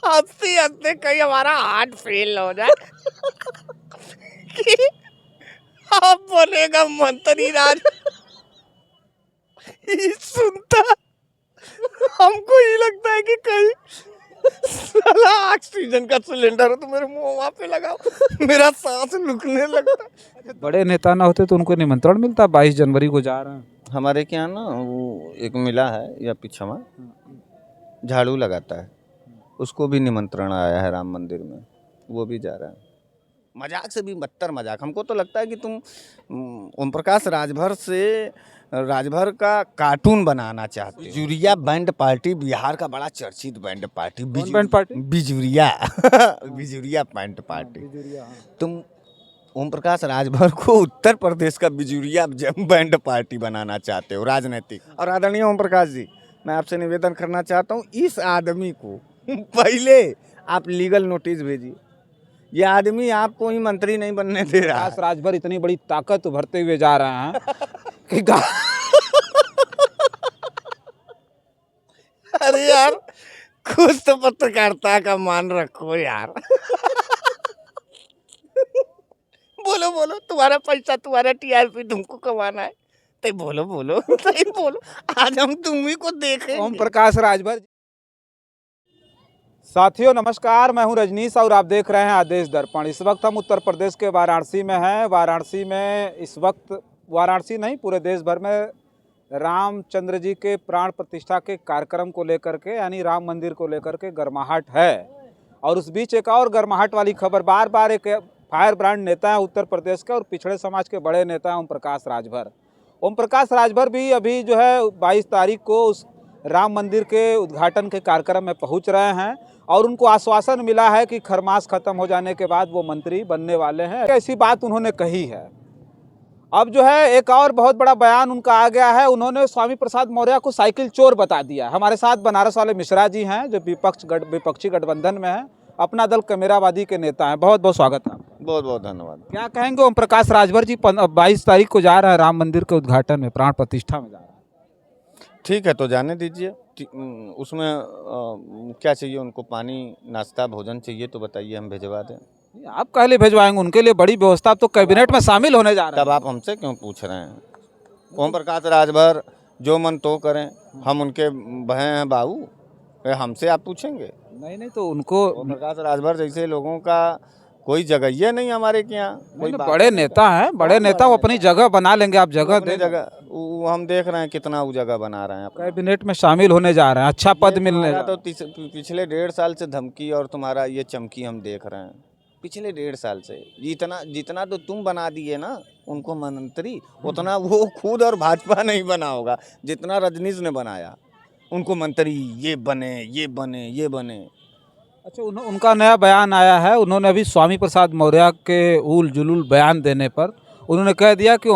हंसते हंसते कहीं हमारा हार्ट फेल हो जाए कि अब बनेगा मंत्री राज। ये सुनता हमको ये लगता है कि कहीं साला ऑक्सीजन का सिलेंडर हो तो मेरे मुंह वहां पे लगाओ, मेरा सांस रुकने लगता है। बड़े नेता ना होते तो उनको निमंत्रण मिलता, 22 जनवरी को जा रहे हैं। हमारे क्या ना वो एक मिला है या पिछवा झाड़ू लगाता है, उसको भी निमंत्रण आया है राम मंदिर में, वो भी जा रहा है। मजाक से भी बदतर मजाक। हमको तो लगता है कि तुम ओम प्रकाश राजभर का कार्टून बनाना चाहते हो। बिजुरिया बैंड पार्टी बिहार का बड़ा चर्चित बैंड पार्टी। कौन बैंड पार्टी? बिजुरिया बिजुरिया बैंड पार्टी। तुम ओम प्रकाश राजभर को उत्तर प्रदेश का बिजुरिया बैंड पार्टी बनाना चाहते हो, राजनीतिक। और आदरणीय ओम प्रकाश जी, मैं आपसे निवेदन करना चाहता हूँ, इस आदमी को पहले आप लीगल नोटिस भेजिए। ये आदमी आपको ही मंत्री नहीं बनने दे रहा है। राजभर इतनी बड़ी ताकत उभरते हुए जा रहे हैं कि अरे यार, कुछ तो पत्रकारिता का मान रखो यार। बोलो बोलो, तुम्हारा पैसा, तुम्हारा टीआरपी तुमको कमाना है, तो बोलो बोलो तो बोलो, आज हम तुम्ही को देखेंगे। ओम प्रकाश राजभर। साथियों नमस्कार, मैं हूं रजनीश और आप देख रहे हैं आदेश दर्पण। इस वक्त हम उत्तर प्रदेश के वाराणसी में हैं। वाराणसी में इस वक्त, वाराणसी नहीं पूरे देश भर में रामचंद्र जी के प्राण प्रतिष्ठा के कार्यक्रम को लेकर के, यानी राम मंदिर को लेकर के गर्माहट है। और उस बीच एक और गर्माहट वाली खबर, बार बार एक फायर ब्रांड नेता है उत्तर प्रदेश के और पिछड़े समाज के बड़े नेता हैं ओम प्रकाश राजभर। ओम प्रकाश राजभर भी अभी जो है 22 तारीख को उस राम मंदिर के उद्घाटन के कार्यक्रम में पहुंच रहे हैं और उनको आश्वासन मिला है कि खरमास खत्म हो जाने के बाद वो मंत्री बनने वाले हैं। ऐसी बात उन्होंने कही है। अब जो है एक और बहुत बड़ा बयान उनका आ गया है। उन्होंने स्वामी प्रसाद मौर्य को साइकिल चोर बता दिया। हमारे साथ बनारस वाले मिश्रा जी हैं जो विपक्षी गठबंधन में हैं, अपना दल कमेरावादी के नेता हैं। बहुत बहुत स्वागत है आपका। बहुत बहुत धन्यवाद। क्या कहेंगे ओम प्रकाश राजभर जी 22 तारीख को जा रहे हैं राम मंदिर के उद्घाटन में, प्राण प्रतिष्ठा में जा रहे हैं। ठीक है, तो जाने दीजिए। उसमें क्या चाहिए उनको? पानी, नाश्ता, भोजन चाहिए तो बताइए, हम भिजवा दें। आप पहले भिजवाएंगे, उनके लिए बड़ी व्यवस्था। तो कैबिनेट में शामिल होने जा रहे हैं। तब आप हमसे क्यों पूछ रहे हैं? ओम प्रकाश राजभर जो मन तो करें, हम उनके बहन हैं बाबू, हमसे आप पूछेंगे? नहीं तो उनको, ओम प्रकाश राजभर जैसे लोगों का कोई जगह ही नहीं हमारे के यहाँ। कोई बड़े नेता हैं, बड़े नेता, वो अपनी जगह बना लेंगे। आप जगह दे, जगह हम देख रहे हैं कितना वो जगह बना रहे हैं। कैबिनेट में शामिल होने जा रहे हैं, अच्छा पद मिलने तो पिछले 1.5 साल से धमकी और तुम्हारा ये चमकी हम देख रहे हैं। पिछले 1.5 साल से जितना तो तुम बना दिए ना उनको मंत्री, उतना वो खुद और भाजपा नहीं बना होगा जितना रजनीश ने बनाया उनको मंत्री। ये बने, ये बने, ये बने। अच्छा, उनका नया बयान आया है। उन्होंने अभी स्वामी प्रसाद मौर्य के उल जुलूल बयान देने पर उन्होंने कह दिया कि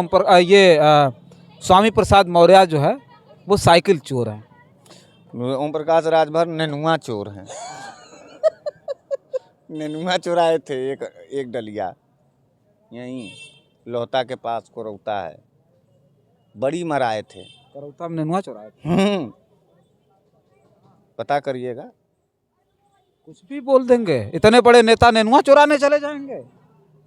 स्वामी प्रसाद मौर्य जो है वो साइकिल चोर हैं। ओम प्रकाश राजभर नेनुआ चोर हैं। नेनुआ चुराए थे एक डलिया, यहीं लोहता के पास करौता है, बड़ी मराए थे। करौता में नेनुआ चुराए थे? पता करिएगा। कुछ भी बोल देंगे, इतने बड़े नेता नेनुआ चुराने चले जाएंगे?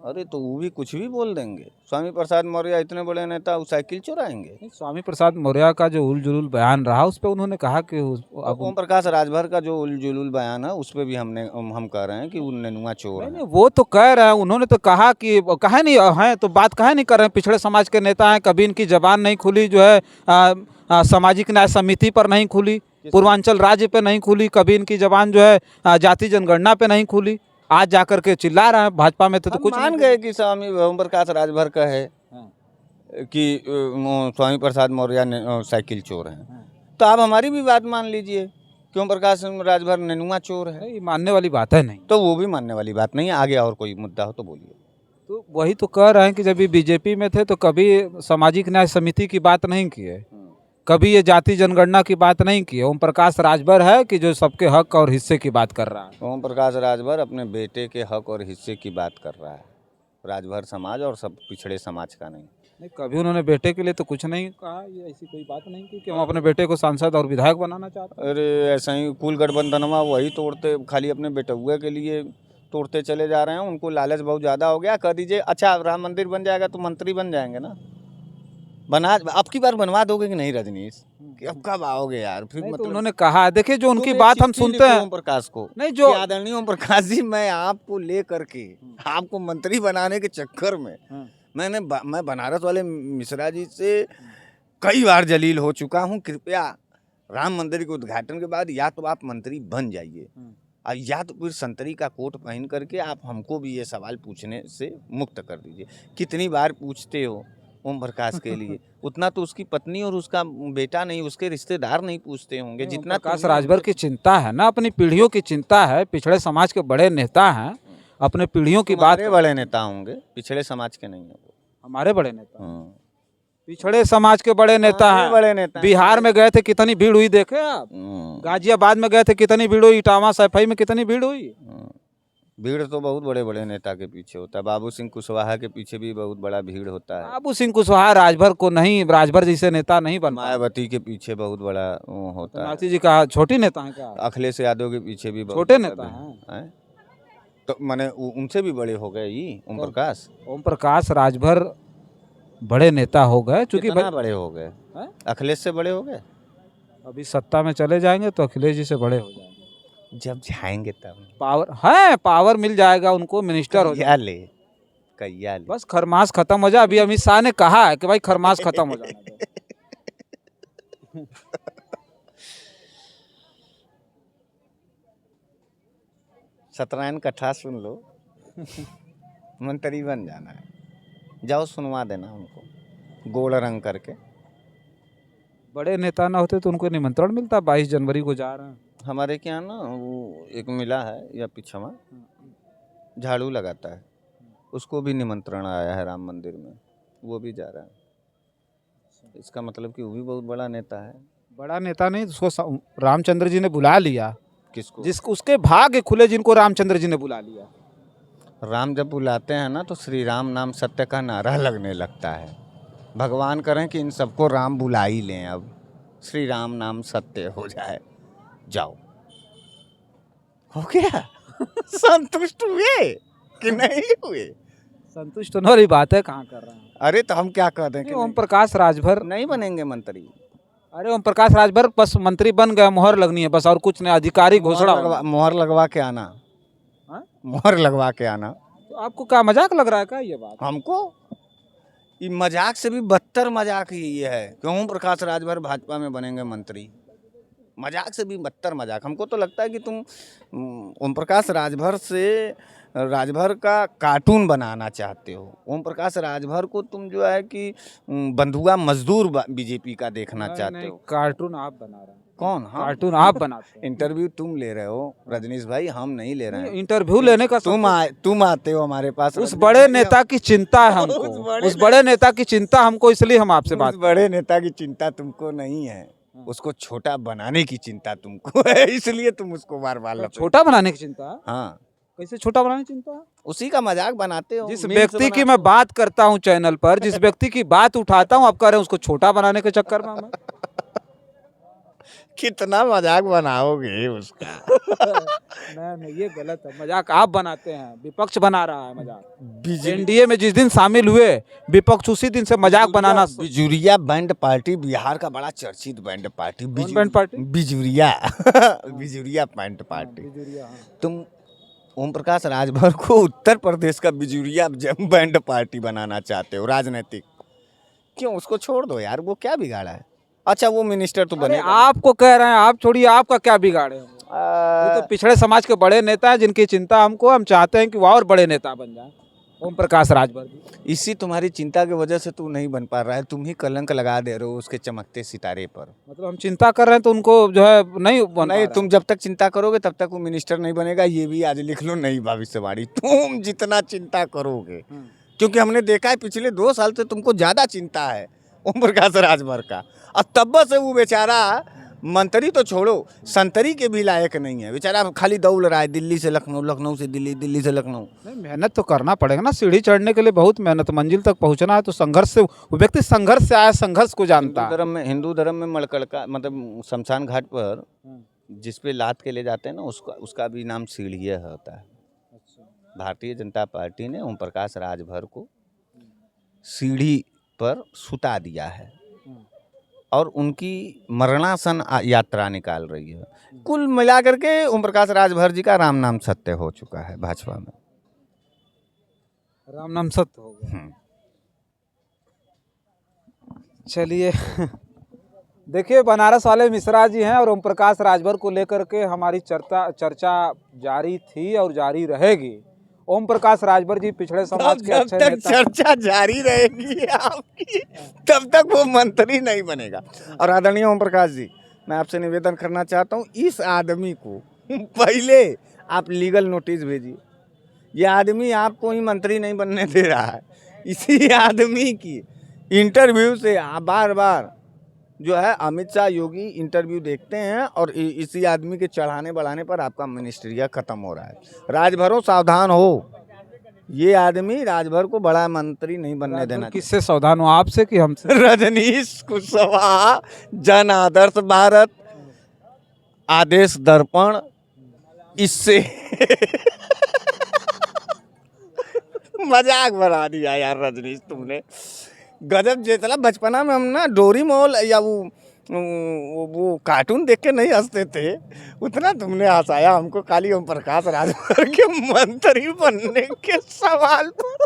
अरे तो वो भी कुछ भी बोल देंगे। स्वामी प्रसाद मौर्य इतने बड़े नेता, वो साइकिल चुराएंगे? स्वामी प्रसाद मौर्य का जो उल जुलूल बयान रहा उस पर उन्होंने कहा कि अब ओम प्रकाश राजभर का जो उल जुलूल बयान है उस पर भी हम कह रहे हैं कि वो नेनुआ चोर है। वो तो कह रहे हैं, उन्होंने तो कहा कि कहे नहीं है, तो बात कहे नहीं कर रहे हैं। पिछड़े समाज के नेता हैं, कभी इनकी जबान नहीं खुली जो है सामाजिक न्याय समिति पर नहीं खुली, पूर्वांचल राज्य पे नहीं खुली, कभी इनकी जबान जो है जाति जनगणना पे नहीं खुली। आज जाकर के चिल्ला रहे हैं भाजपा में तो कुछ मान गए कि स्वामी ओम प्रकाश राजभर का है कि स्वामी प्रसाद मौर्य साइकिल चोर हैं। तो आप हमारी भी बात मान लीजिए कि ओम प्रकाश राजभर नेनुआ चोर है। ये मानने वाली बात है नहीं, तो वो भी मानने वाली बात नहीं है। आगे और कोई मुद्दा हो तो बोलिए। तो वही तो कह रहे हैं कि जब भी बीजेपी में थे तो कभी सामाजिक न्याय समिति की बात नहीं की है, कभी ये जाति जनगणना की बात नहीं की है। ओम प्रकाश राजभर है कि जो सबके हक और हिस्से की बात कर रहा है। ओम प्रकाश राजभर अपने बेटे के हक और हिस्से की बात कर रहा है, राजभर समाज और सब पिछड़े समाज का नहीं। नहीं, कभी उन्होंने बेटे के लिए तो कुछ नहीं कहा, ये ऐसी कोई बात नहीं की कि हम अपने बेटे को सांसद और विधायक बनाना चाहते हैं। अरे ऐसा ही कुल गठबंधनवा वही तोड़ते, खाली अपने बेटुए के लिए तोड़ते चले जा रहे हैं। उनको लालच बहुत ज़्यादा हो गया। कह दीजिए अच्छा राम मंदिर बन जाएगा तो मंत्री बन जाएंगे ना। बना अब की बार बनवा दोगे कि नहीं रजनीश? कि अब कब आओगे यार? फिर नहीं, तो मतलब उन्होंने कहा, देखिए जो उनकी तुम एक बात हम चिट्ठी सुनते लिखो हैं। ओम प्रकाश को, नहीं, जो कि आदरणीय ओम प्रकाश जी, मैं आपको ले करके आपको मंत्री बनाने के चक्कर में मैं बनारस वाले मिश्रा जी से कई बार जलील हो चुका हूँ। कृपया राम मंदिर के उद्घाटन के बाद या तो आप मंत्री बन जाइए और या तो फिर संतरी का कोट पहन करके आप हमको भी ये सवाल पूछने से मुक्त कर दीजिए। कितनी बार पूछते हो ओम प्रकाश के लिए? उतना तो उसकी पत्नी और उसका बेटा नहीं, उसके रिश्तेदार नहीं पूछते होंगे जितना प्रकाश तुमने राजभर की चिंता है ना, अपनी पीढ़ियों की चिंता है, पिछड़े समाज के बड़े नेता हैं, अपने पीढ़ियों की बात। तुम्हारे बड़े नेता होंगे, पिछड़े समाज के नहीं है वो। हमारे बड़े नेता, हाँ। पिछड़े समाज के बड़े नेता हमारे हैं। बड़े नेता हैं। बिहार में गए थे, कितनी भीड़ हुई देखे आप? गाजियाबाद में गए थे, कितनी भीड़ हुई? इटावा सफाई में कितनी भीड़ हुई? भीड़ तो बहुत बड़े बड़े नेता के पीछे होता है। बाबू सिंह कुशवाहा के पीछे भी बहुत बड़ा भीड़ होता है। बाबू सिंह कुशवाहा राजभर को नहीं, राजभर जैसे नेता नहीं बन पाए। मायावती के पीछे बहुत बड़ा वो होता है। नाथी जी का छोटी नेता है क्या? अखिलेश यादव के पीछे भी बहुत छोटे बड़ा नेता भीड़ है। तो माने उनसे भी बड़े हो गए ये ओम प्रकाश। ओम प्रकाश राजभर बड़े नेता हो गए, चूंकि कितना बड़े हो गए? हैं? अखिलेश से बड़े हो गए। अभी सत्ता में चले जाएंगे तो अखिलेश जी से बड़े हो जाएंगे। जब जाएंगे तब पावर है, पावर मिल जाएगा उनको, मिनिस्टर हो कैया ले कैया ले। बस खरमास खत्म हो जाए। अभी अमित शाह ने कहा है कि भाई खरमास खत्म हो जाना दो। सत्यनारायण कथा सुन लो, मंत्री बन जाना है। जाओ सुनवा देना उनको गोड़ रंग करके। बड़े नेता ना होते तो उनको निमंत्रण मिलता, 22 जनवरी को जा रहे हैं। हमारे क्या ना वो एक मिला है या पिछवा झाड़ू लगाता है, उसको भी निमंत्रण आया है राम मंदिर में, वो भी जा रहा है। इसका मतलब कि वो भी बहुत बड़ा नेता है। बड़ा नेता नहीं, उसको रामचंद्र जी ने बुला लिया। किसको? जिसको उसके भाग्य खुले, जिनको रामचंद्र जी ने बुला लिया। राम जब बुलाते हैं ना तो श्री राम नाम सत्य का नारा लगने लगता है। भगवान करें कि इन सबको राम बुला ही लें, अब श्री राम नाम सत्य हो जाए। जाओ, हो गया। संतुष्ट हुए कि नहीं हुए? संतुष्ट होने वाली बात है, कहाँ कर रहे हैं? अरे तो हम क्या कर दें कि ओम प्रकाश राजभर नहीं बनेंगे मंत्री? अरे ओम प्रकाश राजभर बस मंत्री बन गए, मोहर लगनी है बस, और कुछ नहीं, अधिकारी घोषणा। मोहर लगवा के आना। हाँ? मोहर लगवा के आना। तो आपको क्या मजाक लग रहा है क्या ये बात? हमको ये मजाक से भी बदतर मजाक ही ये है कि ओम प्रकाश राजभर भाजपा में बनेंगे मंत्री। मजाक से भी बदतर मजाक। हमको तो लगता है कि तुम ओम प्रकाश राजभर से राजभर का कार्टून बनाना चाहते हो। ओम प्रकाश राजभर को तुम जो है कि बंधुआ मजदूर बीजेपी का देखना चाहते हो। कार्टून आप बना रहे हैं। कौन? हाँ, कार्टून आप बनाते हैं। इंटरव्यू तुम ले रहे हो रजनीश भाई, हम नहीं ले रहे हैं। इंटरव्यू लेने का तुम आते हो हमारे पास। उस बड़े नेता की चिंता है हमको, उस बड़े नेता की चिंता हमको, इसलिए हम आपसे बात। बड़े नेता की चिंता तुमको नहीं है, उसको छोटा बनाने की चिंता तुमको है, इसलिए तुम उसको बार बार छोटा बनाने की चिंता। हाँ, कैसे छोटा बनाने की चिंता? उसी का मजाक बनाते हो। जिस व्यक्ति की मैं बात करता हूँ चैनल पर, जिस व्यक्ति की बात उठाता हूँ, आप कह रहे हैं उसको छोटा बनाने के चक्कर में हमें। कितना मजाक बनाओगे उसका? नहीं, ये गलत है। मजाक आप बनाते हैं, विपक्ष बना रहा है मजाक। एनडीए में जिस दिन शामिल हुए, विपक्ष उसी दिन से मजाक बनाना। बिजुरिया बैंड पार्टी बिहार का बड़ा चर्चित बैंड पार्टी। Band party? बिजुरिया। बिजुरिया बैंड पार्टी। तुम ओम प्रकाश राजभर को उत्तर प्रदेश का बिजुरिया बैंड पार्टी बनाना चाहते हो राजनीतिक। क्यों? उसको छोड़ दो यार, वो क्या बिगाड़ा है? अच्छा वो मिनिस्टर तो बने। आपको कह रहे हैं, आप छोड़िए, आपका क्या बिगाड़े? वो तो पिछड़े समाज के बड़े नेता हैं जिनकी चिंता हमको, हम चाहते हैं कि वो और बड़े नेता बन जाए। ओम प्रकाश राजभर इसी तुम्हारी चिंता की वजह से तू नहीं बन पा रहा है। तुम ही कलंक लगा दे रहे हो उसके चमकते सितारे पर। मतलब हम चिंता कर रहे हैं तो उनको जो है नहीं तुम जब तक चिंता करोगे तब तक वो मिनिस्टर नहीं बनेगा। ये भी आज लिख लो, नई भविष्यवाणी। तुम जितना चिंता करोगे, क्योंकि हमने देखा है पिछले 2 साल से तुमको ज्यादा चिंता है ओम प्रकाश राजभर का। और तब से वो बेचारा मंत्री तो छोड़ो, संतरी के भी लायक नहीं है बेचारा, खाली दौड़ रहा है दिल्ली से लखनऊ, लखनऊ से दिल्ली, दिल्ली से लखनऊ। नहीं, मेहनत तो करना पड़ेगा ना, सीढ़ी चढ़ने के लिए बहुत मेहनत, मंजिल तक पहुंचना है तो संघर्ष से, वो व्यक्ति संघर्ष से आया, संघर्ष को जानता है। हिंदू धर्म में मड़कड़का मतलब शमशान घाट पर जिस पे लाद के ले जाते हैं ना, उसका भी नाम सीढ़िया होता है। भारतीय जनता पार्टी ने ओम प्रकाश राजभर को सीढ़ी पर सुता दिया है और उनकी मरणासन यात्रा निकाल रही है। कुल मिलाकर के ओम प्रकाश राजभर जी का राम नाम सत्य हो चुका है भाजपा में। राम नाम सत्य हो गया। चलिए देखिए, बनारस वाले मिश्रा जी हैं और ओम प्रकाश राजभर को लेकर के हमारी चर्चा जारी थी और जारी रहेगी। ओम प्रकाश राजभर जी पिछड़े समाज के अच्छे जब तक नेता, चर्चा जारी रहेगी आपकी, तब तक वो मंत्री नहीं बनेगा। और आदरणीय ओम प्रकाश जी, मैं आपसे निवेदन करना चाहता हूँ, इस आदमी को पहले आप लीगल नोटिस भेजिए। ये आदमी आपको ही मंत्री नहीं बनने दे रहा है। इसी आदमी की इंटरव्यू से बार बार जो है अमित शाह, योगी इंटरव्यू देखते हैं और इसी आदमी के चढ़ाने बढ़ाने पर आपका मिनिस्ट्रिया खत्म हो रहा है। राजभरों सावधान हो, ये आदमी राजभर को बड़ा मंत्री नहीं बनने देना। किससे सावधान हो, आपसे कि हमसे? रजनीश कुशवाहा, जन आदर्श भारत, आदेश दर्पण, इससे मजाक बना दिया यार रजनीश तुमने, गजब। जितना बचपना में हम ना डोरी मॉल या वो कार्टून देख के नहीं हंसते थे, उतना तुमने हंसाया हमको काली ओम प्रकाश राजभर के मंत्री बनने के सवाल पर।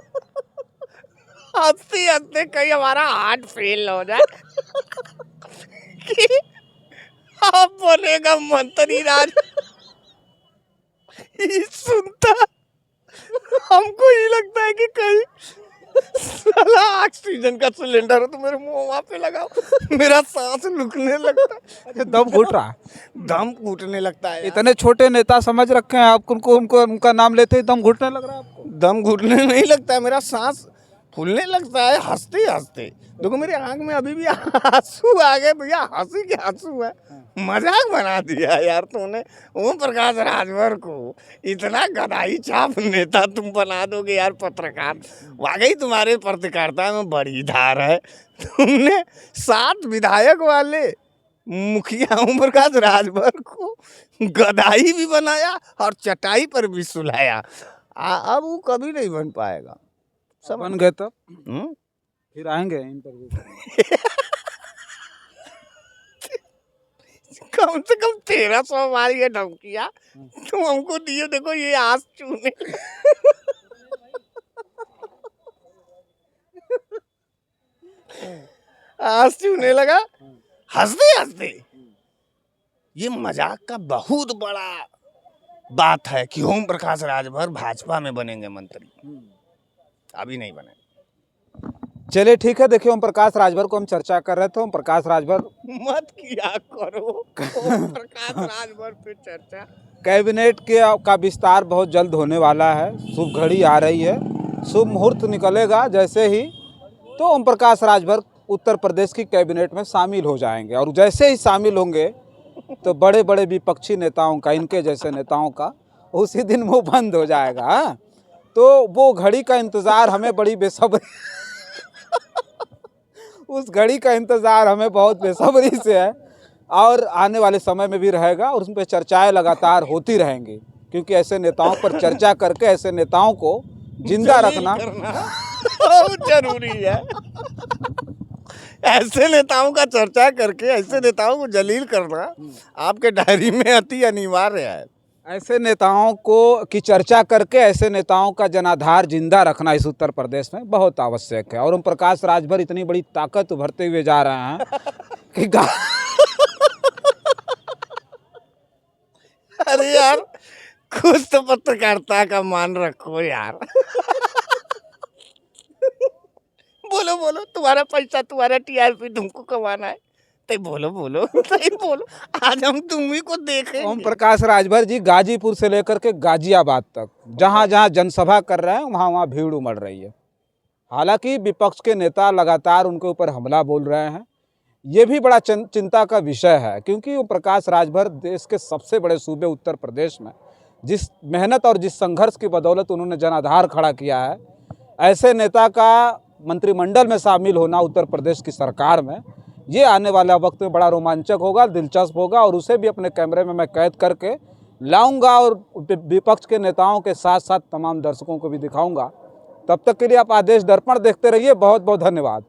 हंसते हंसते कहीं हमारा हार्ट फेल हो जाए कि आप बनेगा मंत्री राज। ये सुनता हमको ये लगता है कि कहीं साला ऑक्सीजन का सिलेंडर हो तो मेरे मुंह पे लगाओ, मेरा सांस रुकने लगता है। अच्छा, दम घुट रहा है? दम घुटने लगता है। इतने छोटे नेता समझ रखे हैं आप, उनको उनका नाम लेते ही दम घुटने लग रहा है आपको? दम घुटने नहीं लगता है, मेरा सांस फूलने लगता है हंसते हंसते। देखो मेरे आंख में अभी भी आंसू आ गए भैया, हंसी के आंसू है। मजाक बना दिया यार तुमने ओम प्रकाश राजभर को, इतना गदाई छाप नेता तुम बना दोगे यार पत्रकार। वाकई तुम्हारे पत्रकारिता में बड़ी धार है। तुमने 7 विधायक वाले मुखिया ओम प्रकाश राजभर को गदाई भी बनाया और चटाई पर भी सुलाया। अब वो कभी नहीं बन पाएगा। सब बन गए तब फिर आएंगे इंटरव्यू। कम से कम 1300 हमारी ये धमकियाँ तुम हमको दिए। देखो ये आस चूने आस चूने लगा हंसते हंसते। ये मजाक का बहुत बड़ा बात है कि ओम प्रकाश राजभर भाजपा में बनेंगे मंत्री, अभी नहीं बने। चलिए ठीक है, देखिए ओम प्रकाश राजभर को हम चर्चा कर रहे थे। ओम प्रकाश राजभर मत किया करो ओम प्रकाश राजभर पे चर्चा। कैबिनेट का विस्तार बहुत जल्द होने वाला है, शुभ घड़ी आ रही है, शुभ मुहूर्त निकलेगा जैसे ही, तो ओम प्रकाश राजभर उत्तर प्रदेश की कैबिनेट में शामिल हो जाएंगे। और जैसे ही शामिल होंगे तो बड़े बड़े विपक्षी नेताओं का, इनके जैसे नेताओं का उसी दिन मुंह बंद हो जाएगा। हाँ, तो वो घड़ी का इंतज़ार हमें बड़ी बेसब्री उस घड़ी का इंतज़ार हमें बहुत बेसब्री से है और आने वाले समय में भी रहेगा और उस पर चर्चाएं लगातार होती रहेंगी, क्योंकि ऐसे नेताओं पर चर्चा करके ऐसे नेताओं को जिंदा रखना बहुत जरूरी है। ऐसे नेताओं का चर्चा करके ऐसे नेताओं को जलील करना आपके डायरी में अति अनिवार्य है। ऐसे नेताओं को की चर्चा करके ऐसे नेताओं का जनाधार जिंदा रखना इस उत्तर प्रदेश में बहुत आवश्यक है। और ओम प्रकाश राजभर इतनी बड़ी ताकत उभरते हुए जा रहे हैं कि अरे यार कुछ तो पत्रकारिता का मान रखो यार। बोलो बोलो, तुम्हारा पैसा, तुम्हारा टीआरपी तुमको कमाना है, तो बोलो बोलो तो बोलो, आज हम तुम्ही को देखें। ओम प्रकाश राजभर जी गाजीपुर से लेकर के गाजियाबाद तक जहाँ जहाँ जनसभा कर रहे हैं वहाँ वहाँ भीड़ उमड़ रही है। हालांकि विपक्ष के नेता लगातार उनके ऊपर हमला बोल रहे हैं, ये भी बड़ा चिंता का विषय है, क्योंकि ओम प्रकाश राजभर देश के सबसे बड़े सूबे उत्तर प्रदेश में जिस मेहनत और जिस संघर्ष की बदौलत उन्होंने जनाधार खड़ा किया है, ऐसे नेता का मंत्रिमंडल में शामिल होना उत्तर प्रदेश की सरकार में, ये आने वाला वक्त में बड़ा रोमांचक होगा, दिलचस्प होगा, और उसे भी अपने कैमरे में मैं कैद करके लाऊंगा और विपक्ष के नेताओं के साथ साथ तमाम दर्शकों को भी दिखाऊंगा। तब तक के लिए आप आदेश दर्पण देखते रहिए। बहुत बहुत धन्यवाद।